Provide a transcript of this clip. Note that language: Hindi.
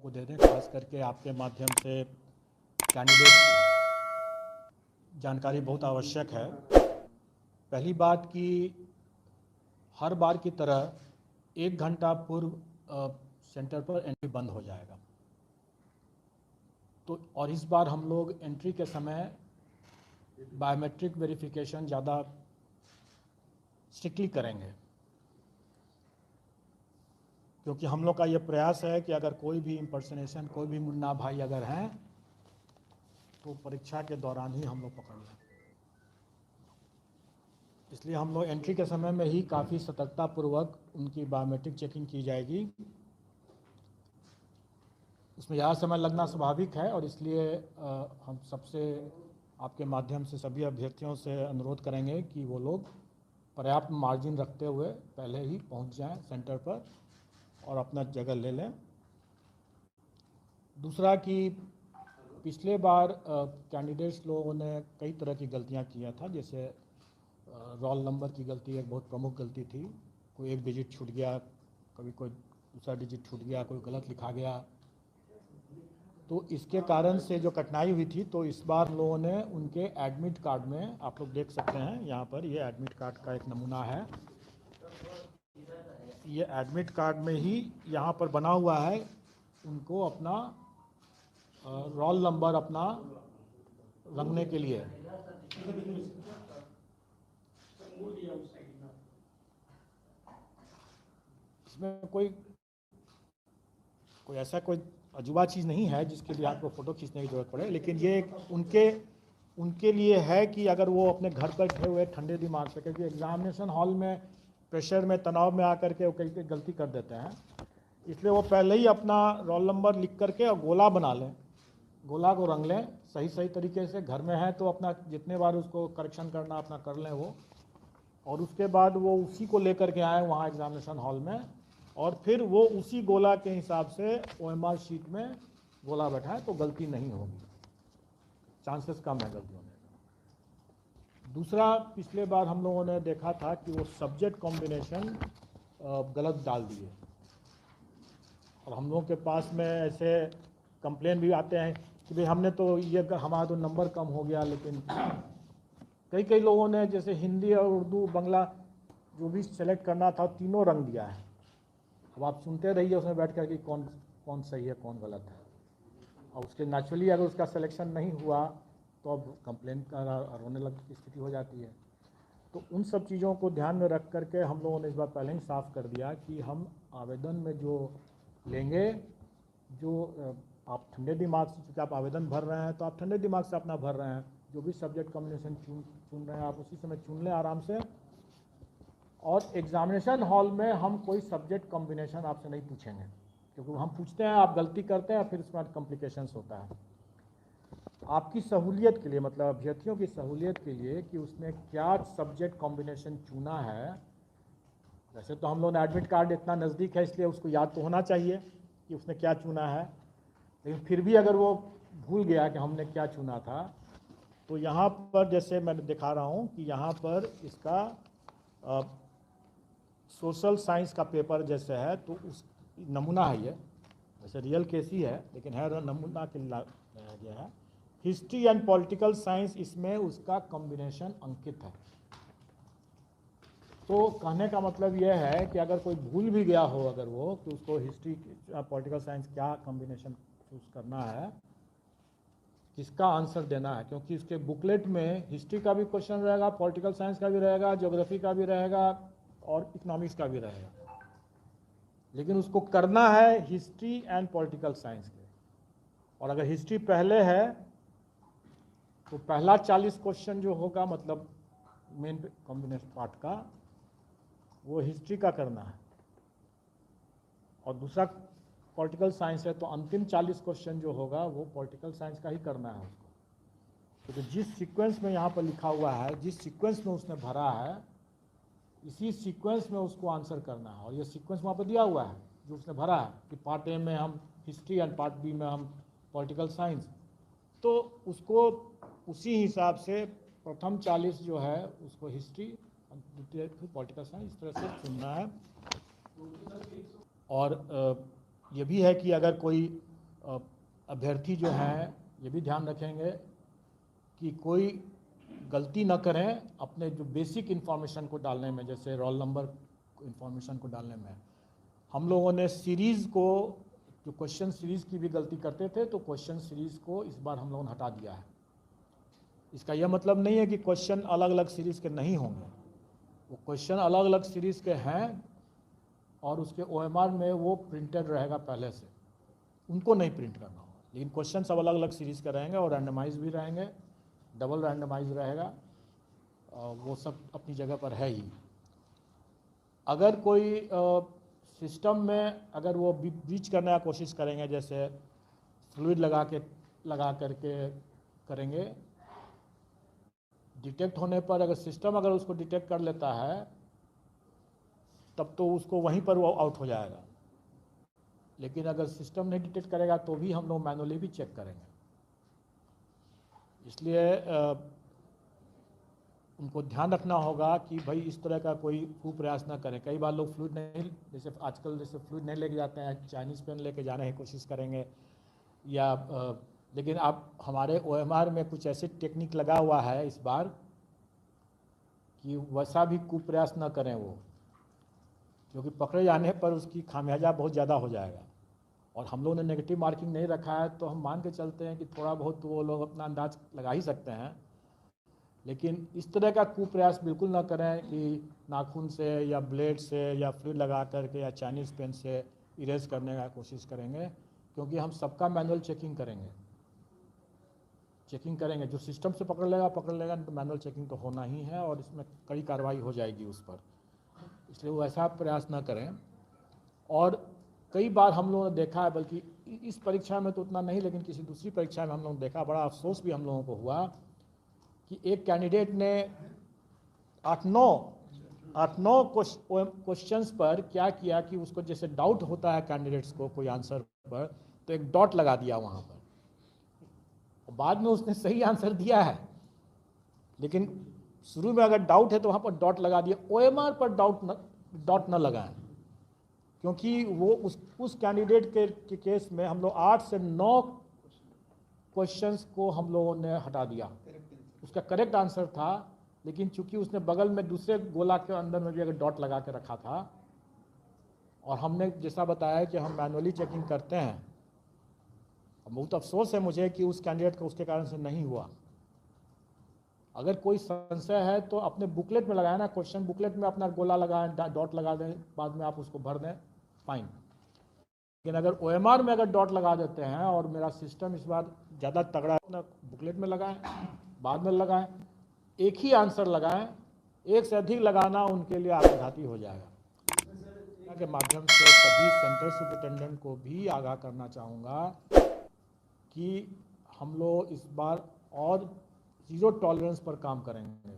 को दे दें। खास करके आपके माध्यम से कैंडिडेट जानकारी बहुत आवश्यक है। पहली बात कि हर बार की तरह 1 घंटा पूर्व सेंटर पर एंट्री बंद हो जाएगा। तो और इस बार हम लोग एंट्री के समय बायोमेट्रिक वेरिफिकेशन ज़्यादा स्ट्रिक्टली करेंगे, क्योंकि हम लोग का ये प्रयास है कि अगर कोई भी इम्पर्सनेशन, कोई भी मुन्ना भाई अगर हैं तो परीक्षा के दौरान ही हम लोग पकड़ लें। इसलिए हम लोग एंट्री के समय में ही काफ़ी सतर्कतापूर्वक उनकी बायोमेट्रिक चेकिंग की जाएगी। उसमें ज़्यादा समय लगना स्वाभाविक है और इसलिए हम सबसे आपके माध्यम से सभी अभ्यर्थियों से अनुरोध करेंगे कि वो लोग पर्याप्त मार्जिन रखते हुए पहले ही पहुंच जाएं सेंटर पर और अपना जगह ले लें। दूसरा कि पिछले बार कैंडिडेट्स लोगों ने कई तरह की गलतियां किया था, जैसे रोल नंबर की गलती एक बहुत प्रमुख गलती थी। कोई एक डिजिट छूट गया, कभी कोई दूसरा डिजिट छूट गया, कोई गलत लिखा गया। तो इसके कारण से जो कठिनाई हुई थी, तो इस बार लोगों ने उनके एडमिट कार्ड में, आप लोग देख सकते हैं यहाँ पर, ये एडमिट कार्ड का एक नमूना है। ये एडमिट कार्ड में ही यहाँ पर बना हुआ है, उनको अपना रोल नंबर अपना रखने के लिए। इसमें कोई ऐसा कोई अजूबा चीज़ नहीं है जिसके लिए आपको फ़ोटो खींचने की ज़रूरत पड़े, लेकिन ये उनके लिए है कि अगर वो अपने घर पर बैठे हुए ठंडे दिमाग से, क्योंकि एग्जामिनेशन हॉल में प्रेशर में, तनाव में आकर के वो कई गलती कर देते हैं, इसलिए वो पहले ही अपना रोल नंबर लिख करके और गोला बना लें, गोला को रंग लें सही तरीके से। घर में है तो अपना जितने बार उसको करेक्शन करना अपना कर लें वो, और उसके बाद वो उसी को लेकर के आए वहाँ एग्जामिनेशन हॉल में, और फिर वो उसी गोला के हिसाब से OMR शीट में गोला बैठाएं तो गलती नहीं होगी, चांसेस कम है गलती होने का। दूसरा, पिछले बार हम लोगों ने देखा था कि वो सब्जेक्ट कॉम्बिनेशन गलत डाल दिए, और हम लोगों के पास में ऐसे कंप्लेन भी आते हैं कि भाई हमने तो ये, हमारा तो नंबर कम हो गया, लेकिन कई लोगों ने जैसे हिंदी और उर्दू बांग्ला जो भी सेलेक्ट करना था तीनों रंग दिया है। अब आप सुनते रहिए उसमें बैठ कर कि कौन सही है कौन गलत है, और उसके नेचुरली अगर उसका सिलेक्शन नहीं हुआ तो अब कंप्लेन का रोने लग की स्थिति हो जाती है। तो उन सब चीज़ों को ध्यान में रख करके हम लोगों ने इस बार पहले ही साफ कर दिया कि हम आवेदन में जो लेंगे, जो आप ठंडे दिमाग से, क्योंकि आप आवेदन भर रहे हैं तो आप ठंडे दिमाग से अपना भर रहे हैं, जो भी सब्जेक्ट कॉम्बिनेशन चुन रहे हैं आप उसी समय चुन लें आराम से। और एग्जामिनेशन हॉल में हम कोई सब्जेक्ट कॉम्बिनेशन आपसे नहीं पूछेंगे, क्योंकि हम पूछते हैं आप गलती करते हैं फिर उसके बाद कॉम्प्लिकेशंस होता है। आपकी सहूलियत के लिए, मतलब अभ्यर्थियों की सहूलियत के लिए कि उसने क्या सब्जेक्ट कॉम्बिनेशन चुना है। वैसे तो हम लोग ने एडमिट कार्ड इतना नज़दीक है इसलिए उसको याद तो होना चाहिए कि उसने क्या चुना है, लेकिन फिर भी अगर वो भूल गया कि हमने क्या चुना था, तो यहाँ पर जैसे मैं दिखा रहा हूँ कि यहाँ पर इसका सोशल साइंस का पेपर जैसे है, तो उस नमूना है, ये वैसे रियल केस ही है लेकिन है नमूना के लिए है। हिस्ट्री एंड पॉलिटिकल साइंस, इसमें उसका कॉम्बिनेशन अंकित है। तो कहने का मतलब यह है कि अगर कोई भूल भी गया हो अगर वो, कि उसको हिस्ट्री पॉलिटिकल साइंस क्या कॉम्बिनेशन चूज़ करना है, किसका आंसर देना है, क्योंकि इसके बुकलेट में हिस्ट्री का भी क्वेश्चन रहेगा, पॉलिटिकल साइंस का भी रहेगा, ज्योग्राफी का भी रहेगा और इकोनॉमिक्स का भी रहेगा, लेकिन उसको करना है हिस्ट्री एंड पॉलिटिकल साइंस के। और अगर हिस्ट्री पहले है तो पहला 40 क्वेश्चन जो होगा, मतलब मेन कॉम्बिनेशन पार्ट का, वो हिस्ट्री का करना है, और दूसरा पॉलिटिकल साइंस है तो अंतिम 40 क्वेश्चन जो होगा वो पॉलिटिकल साइंस का ही करना है उसको। तो जिस सीक्वेंस में यहाँ पर लिखा हुआ है, जिस सीक्वेंस में उसने भरा है, इसी सीक्वेंस में उसको आंसर करना है। और ये सीक्वेंस वहाँ पर दिया हुआ है जो उसने भरा है कि पार्ट ए में हम हिस्ट्री एंड पार्ट बी में हम पॉलिटिकल साइंस, तो उसको उसी हिसाब से प्रथम 40 जो है उसको हिस्ट्री, द्वितीय पॉलिटिकल साइंस, इस तरह से चुनना है। और ये भी है कि अगर कोई अभ्यर्थी जो हैं ये भी ध्यान रखेंगे कि कोई गलती न करें अपने जो बेसिक इन्फॉर्मेशन को डालने में, जैसे रोल नंबर इन्फॉर्मेशन को डालने में। हम लोगों ने सीरीज़ को, जो क्वेश्चन सीरीज़ की भी गलती करते थे, तो क्वेश्चन सीरीज़ को इस बार हम लोगों ने हटा दिया है। इसका यह मतलब नहीं है कि क्वेश्चन अलग अलग सीरीज़ के नहीं होंगे, वो क्वेश्चन अलग अलग सीरीज़ के हैं और उसके OMR में वो प्रिंटेड रहेगा पहले से, उनको नहीं प्रिंट करना होगा। लेकिन क्वेश्चन सब अलग अलग सीरीज़ के रहेंगे और रैंडमाइज भी रहेंगे, डबल रैंडमाइज रहेगा, वो सब अपनी जगह पर है ही। अगर कोई सिस्टम में अगर वो ब्रीच करने की कोशिश करेंगे, जैसे फ्लूइड लगा करके करेंगे, डिटेक्ट होने पर अगर सिस्टम अगर उसको डिटेक्ट कर लेता है तब तो उसको वहीं पर वो आउट हो जाएगा। लेकिन अगर सिस्टम नहीं डिटेक्ट करेगा तो भी हम लोग मैनुअली भी चेक करेंगे। इसलिए उनको ध्यान रखना होगा कि भाई इस तरह का कोई प्रयास ना करें। कई बार लोग फ्लूइड नहीं, जैसे आजकल जैसे फ्लूइड नहीं लेके जाते हैं, चाइनीज़ पेन लेके जाने की कोशिश करेंगे या लेकिन आप हमारे OMR में कुछ ऐसे टेक्निक लगा हुआ है इस बार कि वैसा भी कुप्रयास न करें वो, क्योंकि पकड़े जाने पर उसकी खामियाजा बहुत ज़्यादा हो जाएगा। और हम लोगों ने नेगेटिव मार्किंग नहीं रखा है तो हम मान के चलते हैं कि थोड़ा बहुत वो लोग अपना अंदाज लगा ही सकते हैं। लेकिन इस तरह का कुप्रयास बिल्कुल ना करें कि नाखून से या ब्लेड से या फ्लूइड लगा करके या चाइनीज़ पेन से इरेज करने का कोशिश करेंगे, क्योंकि हम सबका मैनुअल चेकिंग करेंगे। जो सिस्टम से पकड़ लेगा तो मैनुअल चेकिंग तो होना ही है और इसमें कड़ी कार्रवाई हो जाएगी उस पर। इसलिए वो ऐसा प्रयास ना करें। और कई बार हम लोगों ने देखा है, बल्कि इस परीक्षा में तो उतना नहीं, लेकिन किसी दूसरी परीक्षा में हम लोगों ने देखा, बड़ा अफसोस भी हम लोगों को हुआ कि एक कैंडिडेट ने 8-9 क्वेश्चंस पर क्या किया कि उसको जैसे डाउट होता है कैंडिडेट्स को कोई आंसर पर, तो एक डॉट लगा दिया वहाँ पर। बाद में उसने सही आंसर दिया है, लेकिन शुरू में अगर डाउट है तो वहाँ पर डॉट लगा दिया। OMR पर डॉट न लगाएं, क्योंकि वो उस कैंडिडेट के केस में हम लोग 8 से 9 क्वेश्चंस को हम लोगों ने हटा दिया। उसका करेक्ट आंसर था, लेकिन चूंकि उसने बगल में दूसरे गोला के अंदर में भी अगर डॉट लगा के रखा था, और हमने जैसा बताया कि हम मैनुअली चेकिंग करते हैं, बहुत अफसोस है मुझे कि उस कैंडिडेट का उसके कारण से नहीं हुआ। अगर कोई संशय है तो अपने बुकलेट में लगाए ना, क्वेश्चन बुकलेट में अपना गोला लगाएं, डॉट लगा दें, बाद में आप उसको भर दें, फाइन। लेकिन अगर OMR में अगर डॉट लगा देते हैं और मेरा सिस्टम इस बार ज़्यादा तगड़ा है, अपना बुकलेट में लगाएं, बाद में लगाएं, एक ही आंसर लगाएं, एक से अधिक लगाना उनके लिए आत्मघाती हो जाएगा। के माध्यम से सभी सेंटर सुपरिटेंडेंट को भी आगाह करना चाहूँगा कि हम लोग इस बार और 0 टॉलरेंस पर काम करेंगे।